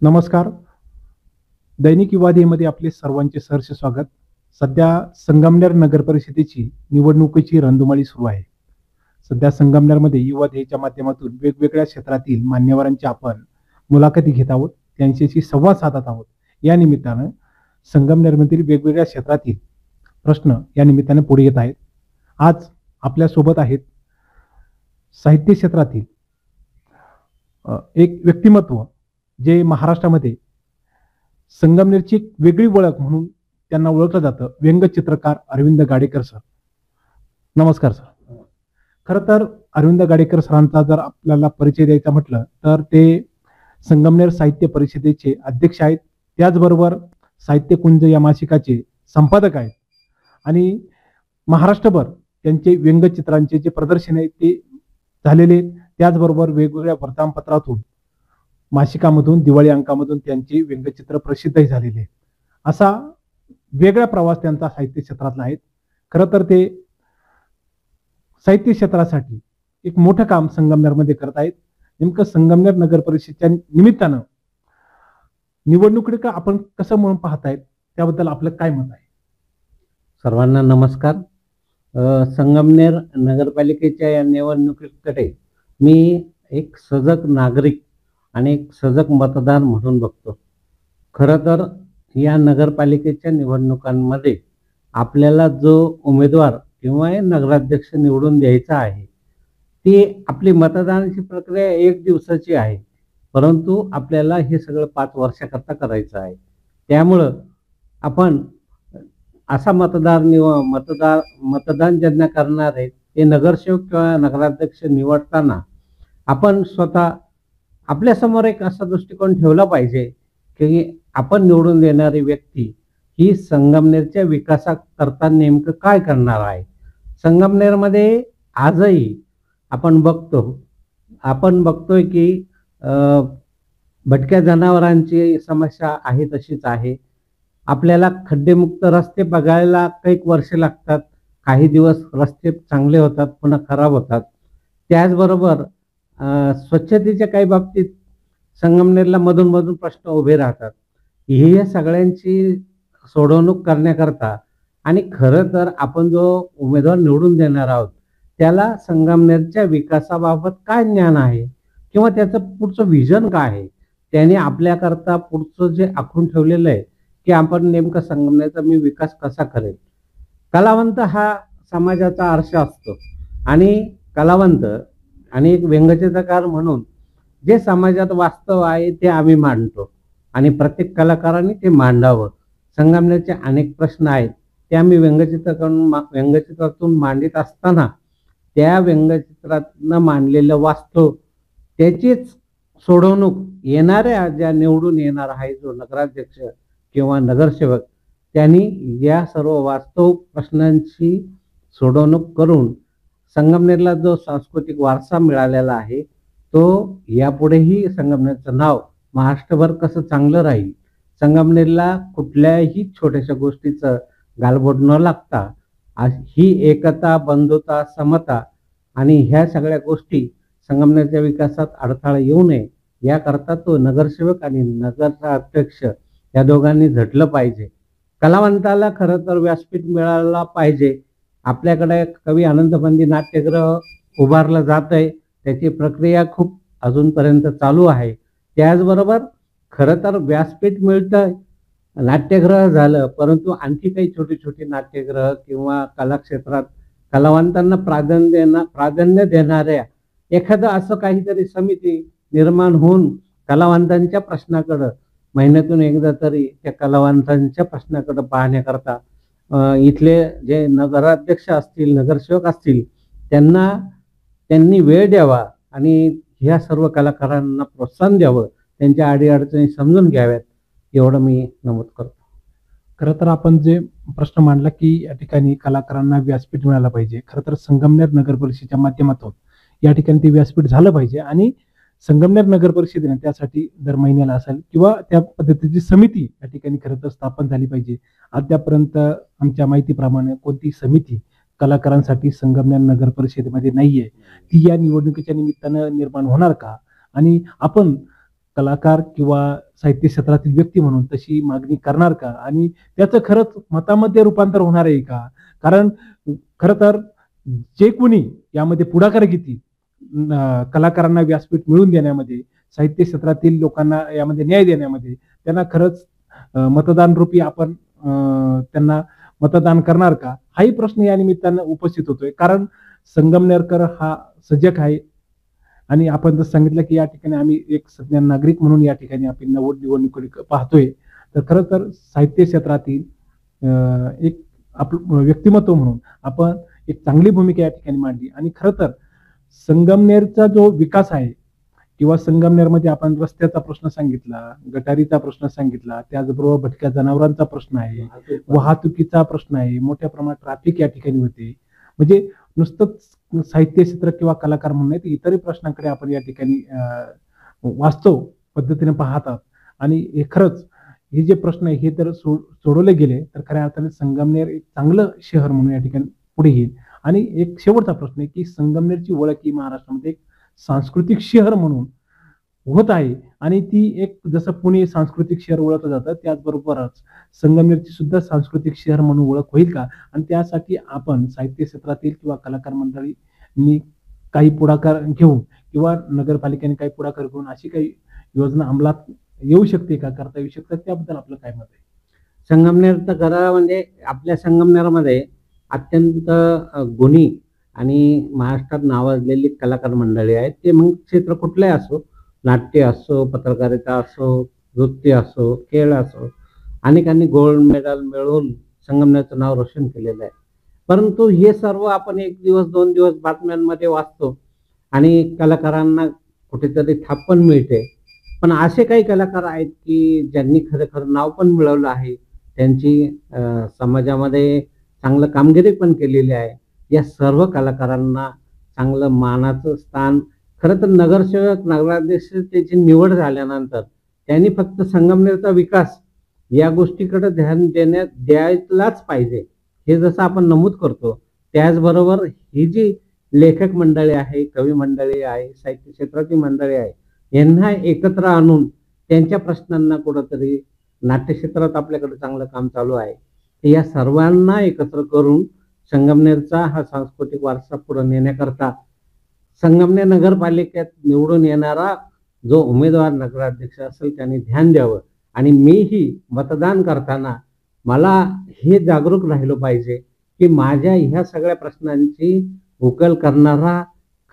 नमस्कार. दैनिक युवाध्येमध्ये आपले सर्वांचे सहर्ष स्वागत. सध्या संगमनेर नगर परिषदेची निवडणुकीची रणधुमाळी सुरू आहे. सध्या संगमनेरमध्ये युवाध्येच्या माध्यमातून वेगवेगळ्या क्षेत्रातील मान्यवरांची आपण मुलाखती घेत आहोत, त्यांच्याशी संवाद साधत आहोत. या निमित्तानं संगमनेरमधील वेगवेगळ्या क्षेत्रातील प्रश्न या निमित्ताने पुढे येत आहेत. आज आपल्यासोबत आहेत साहित्य क्षेत्रातील एक व्यक्तिमत्व, जे महाराष्ट्रामध्ये संगमनेरची एक वेगळी ओळख म्हणून त्यांना ओळखलं जातं, व्यंगचित्रकार अरविंद गाडेकर सर. नमस्कार सर. खरं तर अरविंद गाडेकर सरांचा जर आपल्याला परिचय द्यायचा म्हटलं तर ते संगमनेर साहित्य परिषदेचे अध्यक्ष आहेत, त्याचबरोबर साहित्यकुंज या मासिकाचे संपादक आहेत आणि महाराष्ट्रभर त्यांचे व्यंगचित्रांचे जे प्रदर्शन आहे ते झालेले, त्याचबरोबर वेगवेगळ्या वर्तमानपत्रातून मासिकामधून दिवाळी अंकामधून त्यांची व्यंगचित्र प्रसिद्धही झालेले. असा वेगळा प्रवास त्यांचा साहित्य क्षेत्रातला आहे. खरं तर ते साहित्य क्षेत्रासाठी एक मोठं काम संगमनेरमध्ये करत आहेत. नेमकं संगमनेर नगर परिषदेच्या निमित्तानं निवडणुकीकडे आपण कसं म्हणून पाहतायत, त्याबद्दल आपलं काय मत आहे? सर्वांना नमस्कार. संगमनेर नगरपालिकेच्या या निवडणुकीकडे मी एक सजग नागरिक आणि एक सजग मतदार म्हणून बघतो. खरं तर या नगरपालिकेच्या निवडणुकांमध्ये आपल्याला जो उमेदवार किंवा नगराध्यक्ष निवडून द्यायचा आहे, ती आपली मतदानाची प्रक्रिया 1 दिवसाची आहे, परंतु आपल्याला हे सगळं 5 वर्षाकरता करायचं आहे. त्यामुळं आपण असा मतदान ज्यांना करणार आहे ते नगरसेवक किंवा नगराध्यक्ष निवडताना आपण स्वतः आपल्यासमोर एक असा दृष्टिकोन ठेवला पाहिजे की आपण निवडून देणारी व्यक्ती ही संगमनेरच्या विकासाकरता नेमकं काय करणार आहे. संगमनेरमध्ये आजही आपण बघतोय की भटक्या जनावरांची समस्या आहे तशीच आहे. आपल्याला खड्डेमुक्त रस्ते बघायला काही वर्ष लागतात, काही दिवस रस्ते चांगले होतात पुन्हा खराब होतात. त्याचबरोबर स्वच्छतेच्या काही बाबतीत संगमनेरला मधून प्रश्न उभे राहतात. हे सगळ्यांची सोडवणूक करण्याकरता आणि खरं तर आपण जो उमेदवार निवडून देणार आहोत त्याला संगमनेरच्या विकासाबाबत काय ज्ञान आहे किंवा त्याचं पुढचं विजन काय आहे, त्याने आपल्याकरता पुढचं जे आखून ठेवलेलं आहे की आपण नेमका संगमनेरचा मी विकास कसा करेल. कलावंत हा समाजाचा आरसा असतो आणि कलावंत आणि एक व्यंगचित्रकार म्हणून जे समाजात वास्तव आहे ते आम्ही मांडतो आणि प्रत्येक कलाकारांनी ते मांडावं. संगमनेरचे अनेक प्रश्न आहेत ते आम्ही व्यंगचित्रातून मांडित असताना त्या व्यंगचित्रातनं मांडलेलं वास्तव त्याचीच सोडवणूक येणाऱ्या ज्या निवडून येणार आहे जो नगराध्यक्ष किंवा नगरसेवक त्यांनी या सर्व वास्तव प्रश्नांची सोडवणूक करून संगमनेरला जो सांस्कृतिक वारसा मिळालेला आहे तो यापुढेही संगमनेरचं नाव महाराष्ट्रभर कसं चांगलं राहील, संगमनेरला कुठल्याही छोट्याशा गोष्टीचं गालबोट न लागता ही एकता, बंधुता, समता आणि ह्या सगळ्या गोष्टी संगमनेरच्या विकासात अडथळा येऊ नये याकरता तो नगरसेवक आणि नगराध्यक्ष या दोघांनी झटलं पाहिजे. कलावंताला खरं तर व्यासपीठ मिळालं पाहिजे. आपल्याकडे कवी आनंदबंदी नाट्यगृह उभारलं जात आहे, त्याची प्रक्रिया खूप अजूनपर्यंत चालू आहे. त्याचबरोबर खरं तर व्यासपीठ मिळतं, नाट्यगृह झालं, परंतु आणखी काही छोटी छोटी नाट्यगृह किंवा कलाक्षेत्रात कलावंतांना प्राधान्य देणाऱ्या एखादं असं काहीतरी समिती निर्माण होऊन कलावंतांच्या प्रश्नाकडं महिन्यातून एकदा तरी त्या कलावंतांच्या प्रश्नाकडे पाहण्याकरता इथले जे नगराध्यक्ष असतील, नगरसेवक असतील, त्यांनी वेळ द्यावा आणि ह्या सर्व कलाकारांना प्रोत्साहन द्यावं, त्यांच्या अडीअडचणी समजून घ्याव्यात, एवढं मी नमूद करतो. खरं तर आपण जे प्रश्न मांडला की या ठिकाणी कलाकारांना व्यासपीठ मिळालं पाहिजे. खरं तर संगमनेर नगर परिषदेच्या माध्यमातून या ठिकाणी ते व्यासपीठ झालं पाहिजे आणि संगमनेर नगर परिषदेने त्यासाठी दर महिन्याला असेल किंवा त्या पद्धतीची समिती या ठिकाणी खरं तर स्थापन झाली पाहिजे. अद्यापर्यंत आमच्या माहितीप्रमाणे कोणती समिती कलाकारांसाठी संगमनेर नगर परिषदेमध्ये नाहीये. ती या निवडणुकीच्या निमित्तानं निर्माण होणार का? आणि आपण कलाकार किंवा साहित्य क्षेत्रातील व्यक्ती म्हणून तशी मागणी करणार का, आणि त्याचं खरंच मतामध्ये रूपांतर होणार आहे का? कारण खरं तर जे कोणी यामध्ये पुढाकार घेतील, कलाकारांना व्यासपीठ मिळवून देण्यामध्ये, साहित्य क्षेत्रातील लोकांना यामध्ये न्याय देण्यामध्ये, त्यांना खरंच मतदान रूपी आपण त्यांना मतदान करणार का, हाही प्रश्न या निमित्तानं उपस्थित होतोय. कारण संगमनेरकर हा सजग आहे, आणि आपण जर सांगितलं की या ठिकाणी आम्ही एक सज्ञान नागरिक म्हणून या ठिकाणी आपण निवडणूक पाहतोय, तर खरं तर साहित्य क्षेत्रातील एक आपलं व्यक्तिमत्व म्हणून आपण एक चांगली भूमिका या ठिकाणी मांडली. आणि खरं तर संगमनेरचा जो विकास आहे, किंवा संगमनेरमध्ये आपण रस्त्याचा प्रश्न सांगितला, गटारीचा प्रश्न सांगितला, त्याचबरोबर भटक्या जनावरांचा प्रश्न आहे, वाहतुकीचा प्रश्न आहे, मोठ्या प्रमाणात ट्रॅफिक या ठिकाणी होते. म्हणजे नुसतंच साहित्य क्षेत्र किंवा कलाकार म्हणून नाही, तर इतरही प्रश्नांकडे आपण या ठिकाणी वास्तव पद्धतीने पाहतात. आणि हे खरंच हे जे प्रश्न आहे हे जर सोडवले गेले तर खऱ्या अर्थाने संगमनेर एक चांगलं शहर म्हणून या ठिकाणी पुढे येईल. आणि एक शेवटचा प्रश्न आहे की संगमनेरची ओळख ही महाराष्ट्रामध्ये एक सांस्कृतिक शहर म्हणून होत आहे, आणि ती एक जसं पुणे सांस्कृतिक शहर ओळखलं जातं, त्याचबरोबरच संगमनेरची सुद्धा सांस्कृतिक शहर म्हणून ओळख होईल का? आणि त्यासाठी आपण साहित्य क्षेत्रातील किंवा कलाकार मंडळींनी काही पुढाकार घेऊन, किंवा नगरपालिकेने काही पुढाकार घेऊन अशी काही योजना अंमलात येऊ शकते का, करता येऊ शकतात, त्याबद्दल आपलं काय मत आहे? संगमनेर तर खरं म्हणजे आपल्या संगमनेरमध्ये अत्यंत गुणी आणि महाराष्ट्रात नावाजलेली कलाकार मंडळी आहेत. ते मग क्षेत्र कुठलंही असो, नाट्य असो, पत्रकारिता असो, नृत्य असो, खेळ असो, अनेकांनी गोल्ड मेडल मिळवून संगमनेरचं नाव रोशन केलेलं आहे. परंतु हे सर्व आपण एक दिवस 2 दिवस बातम्यांमध्ये वाचतो आणि कलाकारांना कुठेतरी थाप पण मिळते. पण असे काही कलाकार आहेत की ज्यांनी खरं नाव पण मिळवलं आहे, त्यांची समाजामध्ये चांगलं कामगिरी पण केलेली आहे. या सर्व कलाकारांना चांगलं मानाचं स्थान, खरं तर नगरसेवक नगराध्यक्ष त्याची निवड झाल्यानंतर त्यांनी फक्त संगमनेरचा विकास या गोष्टीकडे ध्यान द्यायलाच पाहिजे, हे जसं आपण नमूद करतो. त्याचबरोबर ही जी लेखक मंडळी आहे, कवी मंडळी आहे, साहित्य क्षेत्राची मंडळी आहे, यांना एकत्र आणून त्यांच्या प्रश्नांना कुठंतरी, नाट्य क्षेत्रात आपल्याकडे चांगलं काम चालू आहे, या सर्वांना एकत्र करून संगमनेरचा हा सांस्कृतिक वारसा पुढे नेण्याकरता संगमनेर नगरपालिकेत निवडून येणारा जो उमेदवार नगराध्यक्ष असेल त्यांनी ध्यान द्यावं. आणि मीही मतदान करताना मला हे जागरूक राहिलो पाहिजे की माझ्या ह्या सगळ्या प्रश्नांची उकल करणारा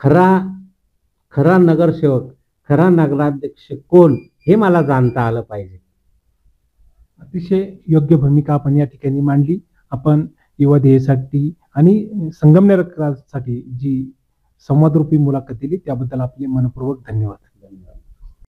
खरा नगरसेवक, खरा नगराध्यक्ष कोण, हे मला जाणता आलं पाहिजे. अतिशय योग्य भूमिका आपण या ठिकाणी मांडली. आपण युवा ध्येयासाठी आणि संगमनेरकरांसाठी जी संवादरूपी मुलाखत दिली त्याबद्दल आपले मनपूर्वक धन्यवाद.